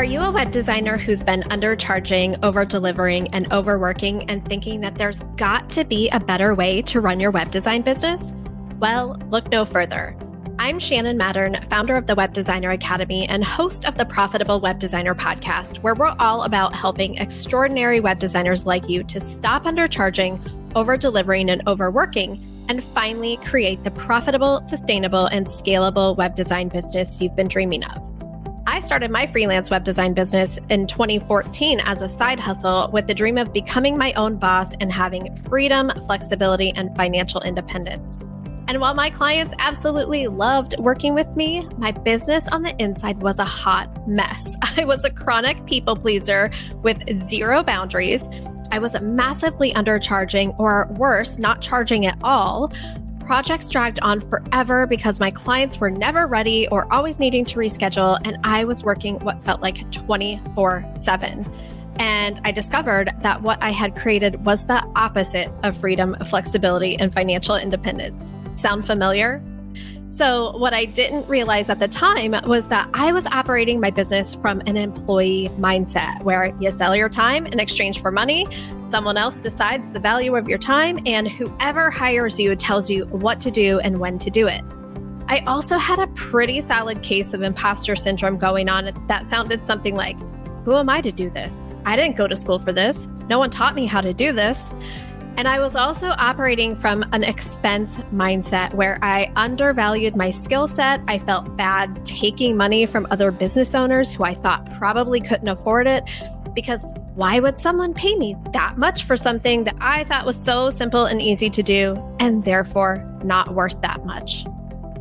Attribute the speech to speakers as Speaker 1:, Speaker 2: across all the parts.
Speaker 1: Are you a web designer who's been undercharging, over-delivering, and overworking and thinking that there's got to be a better way to run your web design business? Well, look no further. I'm Shannon, founder of the Web Designer Academy and host of the Profitable Web Designer podcast, where we're all about helping extraordinary web designers like you to stop undercharging, over-delivering, and overworking, and finally create the profitable, sustainable, and scalable web design business you've been dreaming of. I started my freelance web design business in 2014 as a side hustle with the dream of becoming my own boss and having freedom, flexibility, and financial independence. And while my clients absolutely loved working with me, my business on the inside was a hot mess. I was a chronic people pleaser with zero boundaries. I was massively undercharging, or worse, not charging at all. Projects dragged on forever because my clients were never ready or always needing to reschedule, and I was working what felt like 24/7. And I discovered that what I had created was the opposite of freedom, flexibility, and financial independence. Sound familiar? So what I didn't realize at the time was that I was operating my business from an employee mindset where you sell your time in exchange for money, someone else decides the value of your time, and whoever hires you tells you what to do and when to do it. I also had a pretty solid case of imposter syndrome going on that sounded something like, who am I to do this? I didn't go to school for this. No one taught me how to do this. And I was also operating from an expense mindset where I undervalued my skill set. I felt bad taking money from other business owners who I thought probably couldn't afford it, because why would someone pay me that much for something that I thought was so simple and easy to do and therefore not worth that much?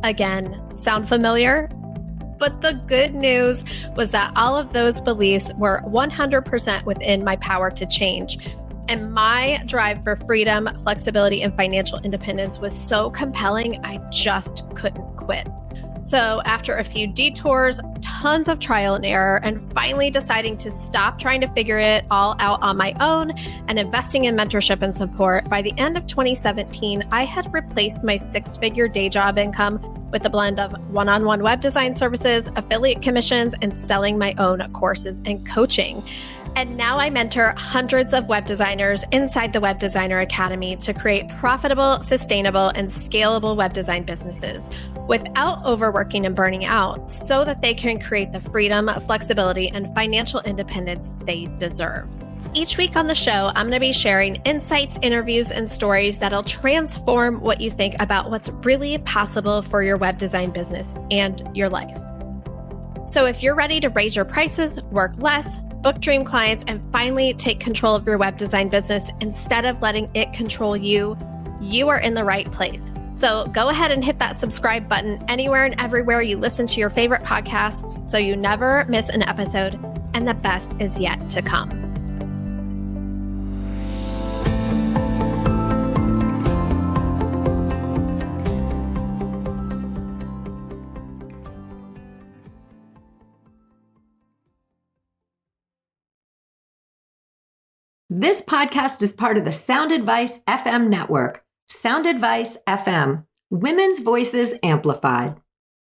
Speaker 1: Again, sound familiar? But the good news was that all of those beliefs were 100% within my power to change. And my drive for freedom, flexibility, and financial independence was so compelling, I just couldn't quit. So after a few detours, tons of trial and error, and finally deciding to stop trying to figure it all out on my own and investing in mentorship and support, by the end of 2017, I had replaced my six-figure day job income with a blend of one-on-one web design services, affiliate commissions, and selling my own courses and coaching. And now I mentor hundreds of web designers inside the Web Designer Academy to create profitable, sustainable, and scalable web design businesses without overworking and burning out, so that they can create the freedom, flexibility, and financial independence they deserve. Each week on the show, I'm going to be sharing insights, interviews, and stories that'll transform what you think about what's really possible for your web design business and your life. So if you're ready to raise your prices, work less, book dream clients, and finally take control of your web design business instead of letting it control you, you are in the right place. So go ahead and hit that subscribe button anywhere and everywhere you listen to your favorite podcasts so you never miss an episode, and the best is yet to come.
Speaker 2: This podcast is part of the Sound Advice FM network. Sound Advice FM, women's voices amplified.